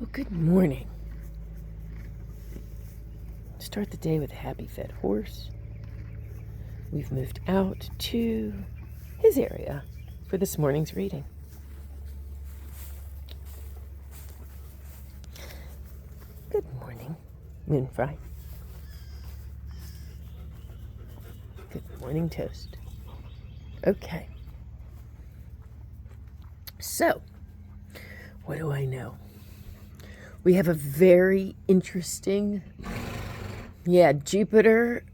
Well, good morning. Start the day with a happy fed horse. We've moved out to his area for this morning's reading. Good morning, Moonfry. Good morning, Toast. Okay. So, what do I know? We have a very interesting, Jupiter,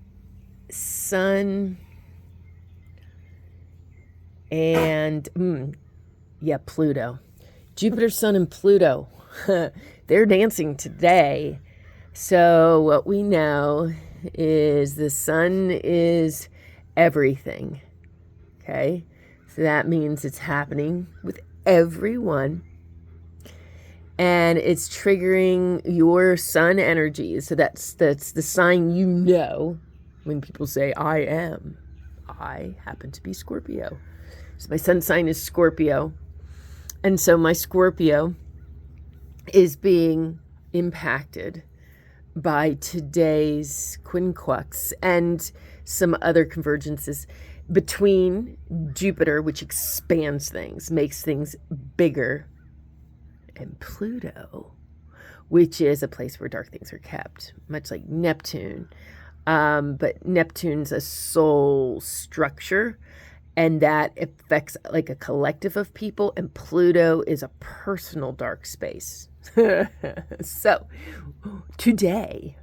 Sun, and, Pluto. Jupiter, Sun, and Pluto. They're dancing today. So what we know is the Sun is everything. Okay? So that means it's happening with everyone. And it's triggering your sun energies. So that's the sign you know when people say, I am. I happen to be Scorpio. So my sun sign is Scorpio. And so my Scorpio is being impacted by today's quincux and some other convergences between Jupiter, which expands things, makes things bigger, and Pluto, which is a place where dark things are kept, much like Neptune. But Neptune's a soul structure, and that affects like a collective of people, and Pluto is a personal dark space. So today,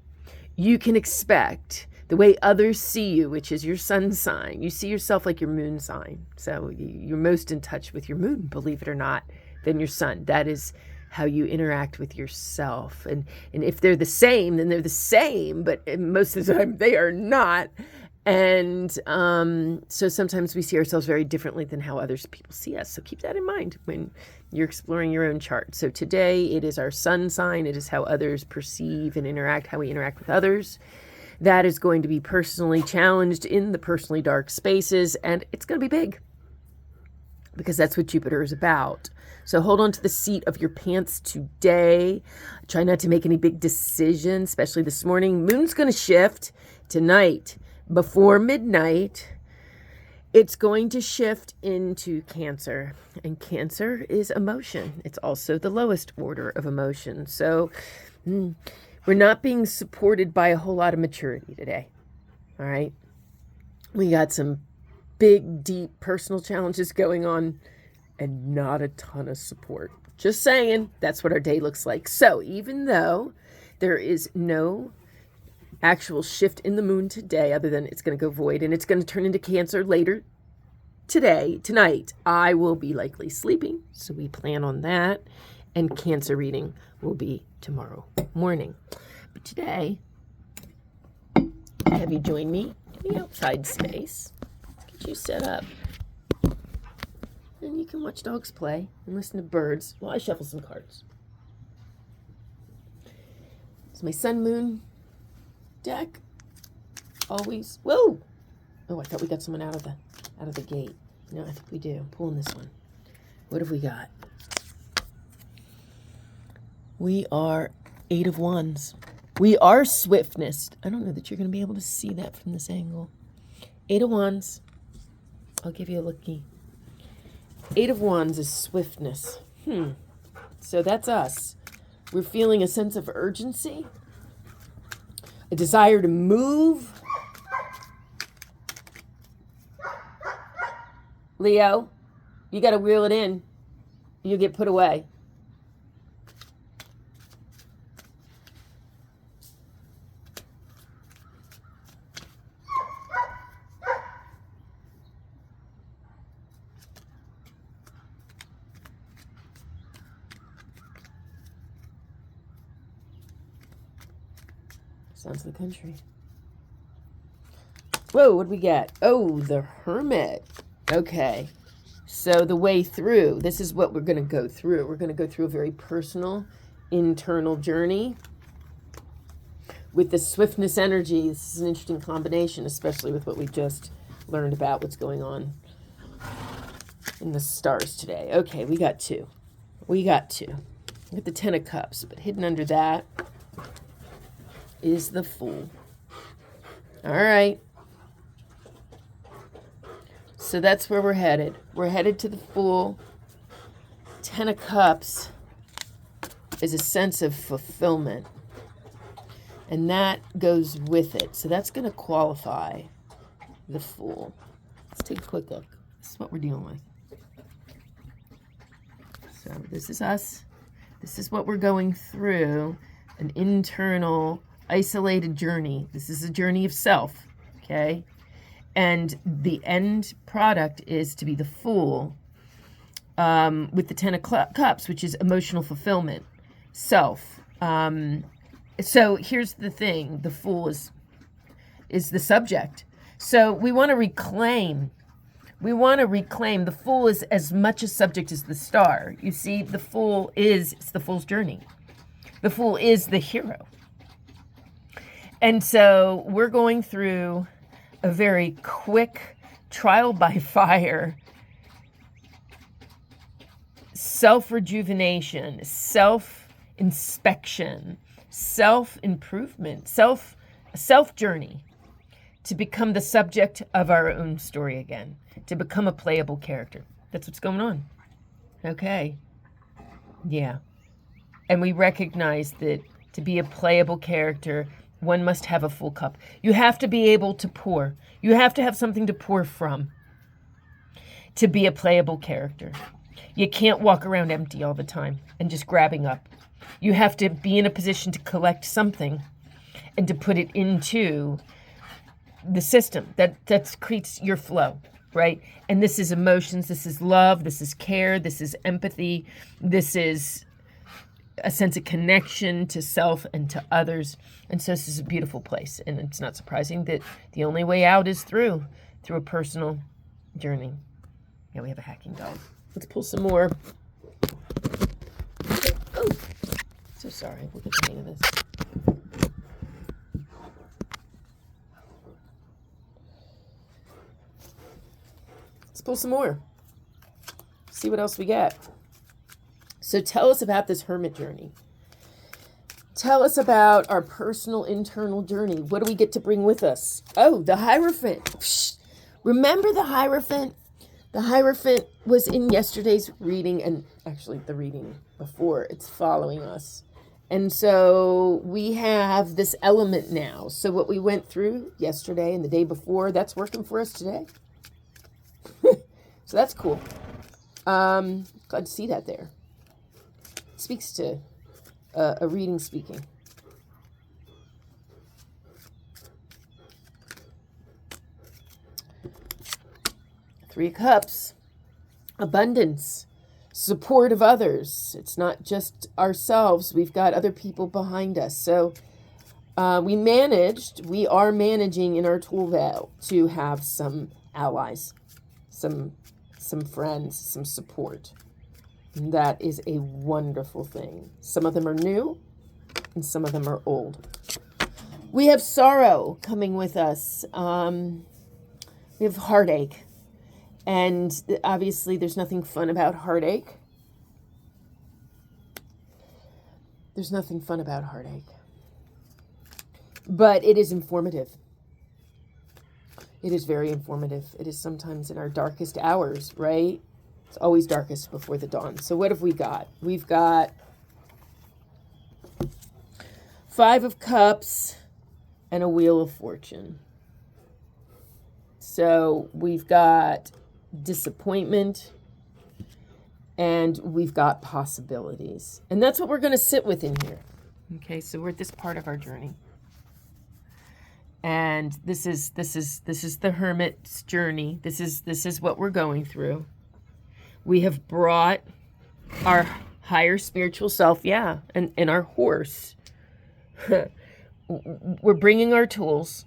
you can expect the way others see you, which is your sun sign. You see yourself like your moon sign. So you're most in touch with your moon, believe it or not, than your sun. That is how you interact with yourself. And if they're the same, then they're the same, but most of the time they are not. And so sometimes we see ourselves very differently than how other people see us. So keep that in mind when you're exploring your own chart. So today it is our sun sign. It is how others perceive and interact, how we interact with others. That is going to be personally challenged in the personally dark spaces, and it's going to be big because that's what Jupiter is about. So hold on to the seat of your pants today. Try not to make any big decisions, especially this morning. Moon's going to shift tonight before midnight. It's going to shift into Cancer, and Cancer is emotion. It's also the lowest order of emotion. So we're not being supported by a whole lot of maturity today. All right. We got some big, deep personal challenges going on and not a ton of support. Just saying, that's what our day looks like. So even though there is no actual shift in the moon today, other than it's going to go void and it's going to turn into Cancer later tonight, I will be likely sleeping. So we plan on that. And Cancer reading will be tomorrow morning. But today, have you join me in the outside space? Let's get you set up. And you can watch dogs play and listen to birds while I shuffle some cards. It's my sun moon deck. Always. Whoa! Oh, I thought we got someone out of the gate. No, I think we do. I'm pulling this one. What have we got? We are 8 of Wands. We are swiftness. I don't know that you're going to be able to see that from this angle. 8 of Wands. I'll give you a lookie. 8 of Wands is swiftness. So that's us. We're feeling a sense of urgency, a desire to move. Leo, you got to reel it in. You'll get put away. Sounds of the country. Whoa, what do we get? Oh, the Hermit. Okay. So the way through, this is what we're going to go through. We're going to go through a very personal, internal journey with the swiftness energy. This is an interesting combination, especially with what we just learned about what's going on in the stars today. Okay, we got two. with the Ten of Cups, but hidden under that is the Fool. All right. So that's where we're headed. We're headed to the Fool. Ten of Cups is a sense of fulfillment. And that goes with it. So that's going to qualify the Fool. Let's take a quick look. This is what we're dealing with. So this is us. This is what we're going through. An internal, isolated journey. This is a journey of self. Okay? And the end product is to be the Fool with the Ten of Cups, which is emotional fulfillment. Self. So here's the thing. The Fool is the subject. So we want to reclaim. The Fool is as much a subject as the Star. You see, the Fool it's the Fool's journey. The Fool is the hero. And so we're going through a very quick trial by fire, self-rejuvenation, self-inspection, self-improvement, self-journey to become the subject of our own story again, to become a playable character. That's what's going on. Okay. Yeah. And we recognize that to be a playable character, one must have a full cup. You have to be able to pour. You have to have something to pour from to be a playable character. You can't walk around empty all the time and just grabbing up. You have to be in a position to collect something and to put it into the system that creates your flow, right? And this is emotions, this is love, this is care, this is empathy, this is a sense of connection to self and to others. And so this is a beautiful place. And it's not surprising that the only way out is through a personal journey. Yeah, we have a hacking dog. Let's pull some more. Oh, so sorry. We'll get the hang of this. Let's pull some more. See what else we get. So tell us about this hermit journey. Tell us about our personal internal journey. What do we get to bring with us? Oh, the Hierophant. Psh, remember the Hierophant? The Hierophant was in yesterday's reading, and actually the reading before. It's following us. And so we have this element now. So what we went through yesterday and the day before, that's working for us today. So that's cool. Glad to see that there. Speaks to a reading speaking. Three of Cups, abundance, support of others. It's not just ourselves. We've got other people behind us. So we are managing in our tool belt to have some allies, some friends, some support. And that is a wonderful thing. Some of them are new and some of them are old. We have sorrow coming with us. We have heartache. And obviously there's nothing fun about heartache. There's nothing fun about heartache. But it is informative. It is very informative. It is sometimes in our darkest hours, right? It's always darkest before the dawn. So what have we got? We've got Five of Cups and a Wheel of Fortune. So we've got disappointment and we've got possibilities. And that's what we're going to sit with in here. Okay, so we're at this part of our journey. And this is the hermit's journey. This is what we're going through. We have brought our higher spiritual self, and our horse. We're bringing our tools.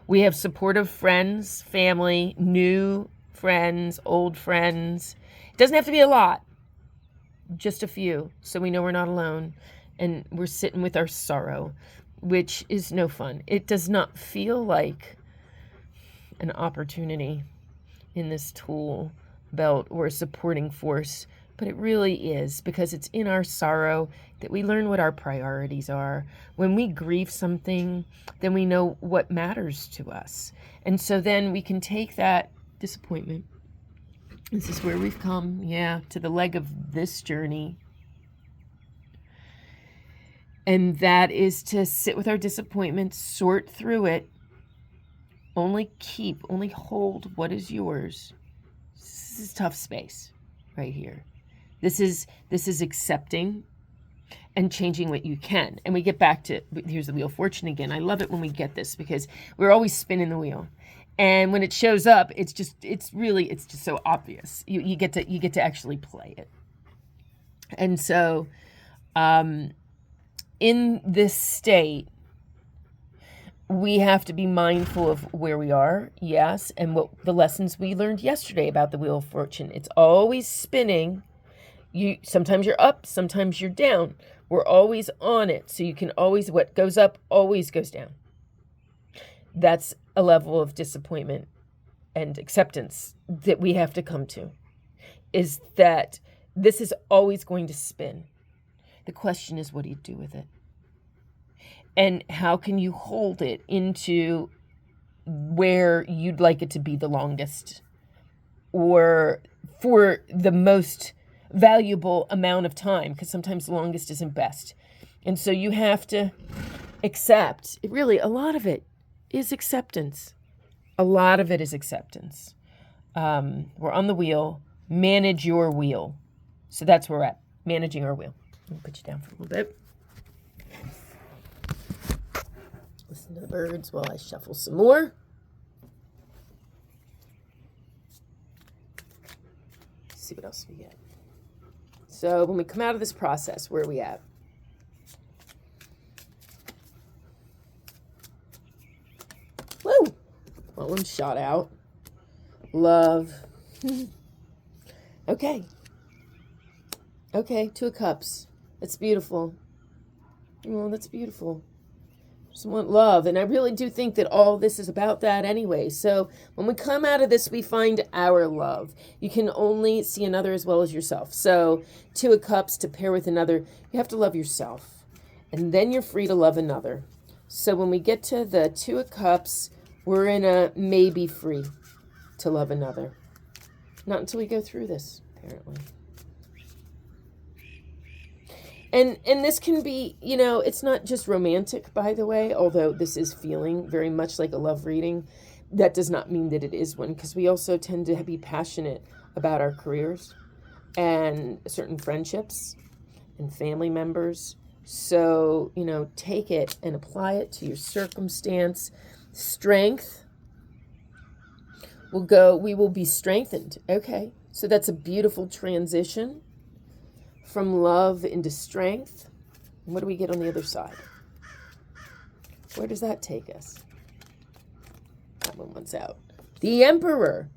We have supportive friends, family, new friends, old friends. It doesn't have to be a lot, just a few, so we know we're not alone. And we're sitting with our sorrow, which is no fun. It does not feel like an opportunity in this tool belt or a supporting force but it really is, because it's in our sorrow that we learn what our priorities are. When we grieve something, then we know what matters to us. And so then we can take that disappointment. This is where we've come, to the leg of this journey. And that is to sit with our disappointment, sort through it, only hold what is yours. This is tough space right here. This is accepting and changing what you can. And we get back to, here's the Wheel of Fortune again. I love it when we get this, because we're always spinning the wheel. And when it shows up, it's just so obvious. You get to actually play it. And so in this state, we have to be mindful of where we are, yes, and what the lessons we learned yesterday about the Wheel of Fortune. It's always spinning. Sometimes you're up, sometimes you're down. We're always on it, so you can always, what goes up always goes down. That's a level of disappointment and acceptance that we have to come to, is that this is always going to spin. The question is, what do you do with it? And how can you hold it into where you'd like it to be the longest, or for the most valuable amount of time? Because sometimes the longest isn't best. And so you have to accept. A lot of it is acceptance. A lot of it is acceptance. We're on the wheel. Manage your wheel. So that's where we're at. Managing our wheel. Let me put you down for a little bit. Listen to the birds while I shuffle some more. Let's see what else we get. So when we come out of this process, where are we at? Woo! Well, one shot out. Love. Okay. Two of Cups. That's beautiful. Oh, that's beautiful. Just want love. And I really do think that all this is about that anyway. So when we come out of this, we find our love. You can only see another as well as yourself. So Two of Cups, to pair with another, you have to love yourself. And then you're free to love another. So when we get to the Two of Cups, we're in a maybe free to love another. Not until we go through this, apparently. And this can be, it's not just romantic, by the way, although this is feeling very much like a love reading. That does not mean that it is one, because we also tend to be passionate about our careers and certain friendships and family members. So, take it and apply it to your circumstance. Strength we will be strengthened. Okay, so that's a beautiful transition from love into strength. And what do we get on the other side? Where does that take us? That one wants out. The Emperor.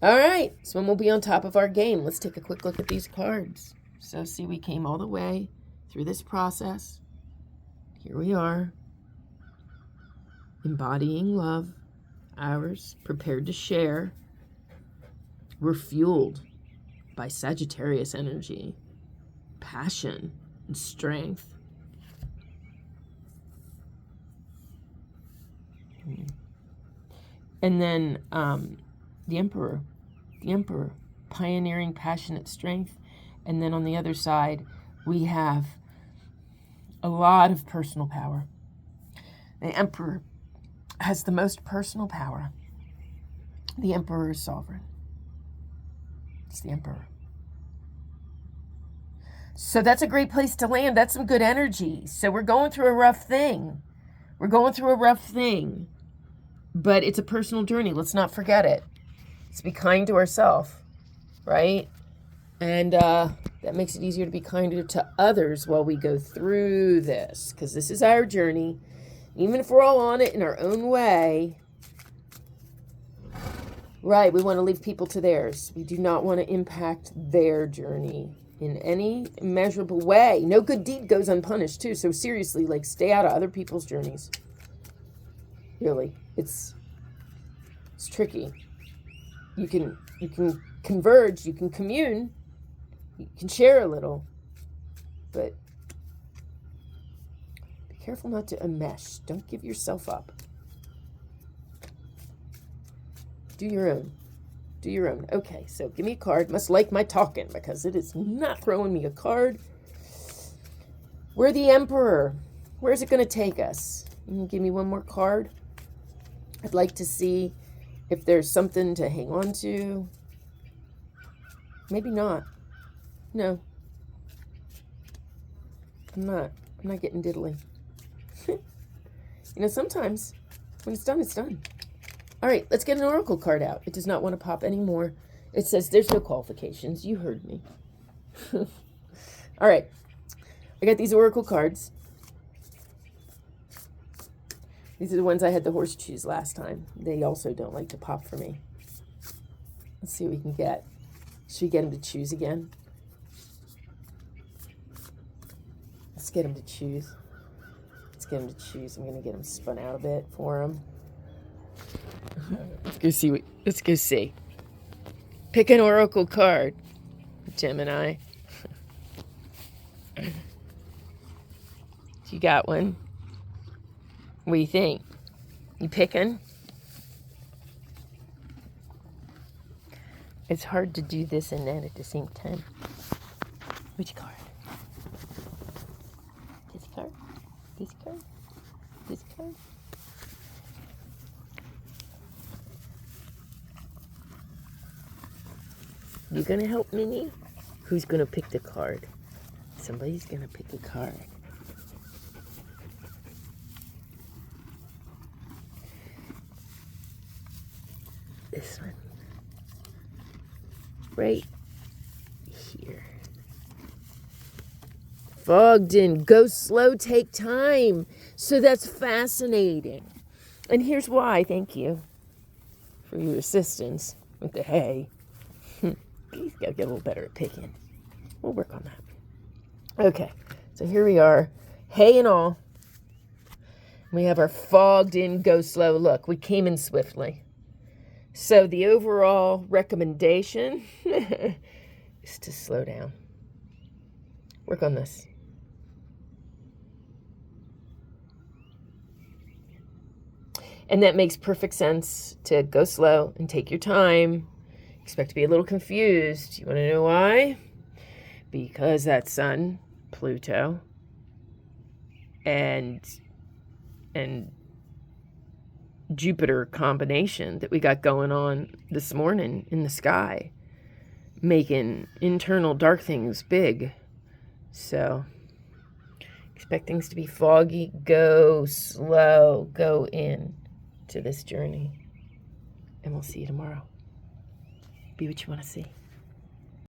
All right, so when we'll be on top of our game. Let's take a quick look at these cards. So see, we came all the way through this process. Here we are, embodying love, ours, prepared to share. We're fueled by Sagittarius energy, passion, and strength. And then the Emperor, pioneering, passionate strength. And then on the other side, we have a lot of personal power. The Emperor has the most personal power. The Emperor is sovereign. It's the Emperor. So that's a great place to land. That's some good energy. So we're going through a rough thing. But it's a personal journey. Let's not forget it. Let's be kind to ourselves, right? And that makes it easier to be kinder to others while we go through this, because this is our journey. Even if we're all on it in our own way, right, we want to leave people to theirs. We do not want to impact their journey in any measurable way. No good deed goes unpunished, too. So seriously, stay out of other people's journeys. Really, it's tricky. You can converge, you can commune, You can share a little, but be careful not to enmesh. Don't give yourself up. Do your own. Do your own. Okay, so give me a card. Must like my talking because it is not throwing me a card. We're the Emperor. Where's it going to take us? You can give me one more card. I'd like to see if there's something to hang on to. Maybe not. No. I'm not getting diddly. Sometimes when it's done, it's done. All right, let's get an oracle card out. It does not want to pop anymore. It says there's no qualifications. You heard me. All right. I got these oracle cards. These are the ones I had the horse choose last time. They also don't like to pop for me. Let's see what we can get. Should we get him to choose again? Let's get him to choose. Let's get him to choose. I'm going to get him spun out a bit for him. Let's go see. Pick an oracle card, Gemini. You got one? What do you think? You picking? It's hard to do this and that at the same time. Which card? This card? This card? This card? You gonna help Minnie? Who's gonna pick the card? Somebody's gonna pick a card. This one. Right here. Fogged in. Go slow, take time. So that's fascinating. And here's why. Thank you for your assistance with the hay. He's got to get a little better at picking. We'll work on that. Okay, so here we are. Hay and all. We have our fogged in, go slow. Look, we came in swiftly. So the overall recommendation is to slow down. Work on this. And that makes perfect sense to go slow and take your time. Expect to be a little confused. You want to know why? Because that Sun, Pluto, and Jupiter combination that we got going on this morning in the sky, making internal dark things big. So expect things to be foggy. Go slow. Go in to this journey. And we'll see you tomorrow. Be what you want to see.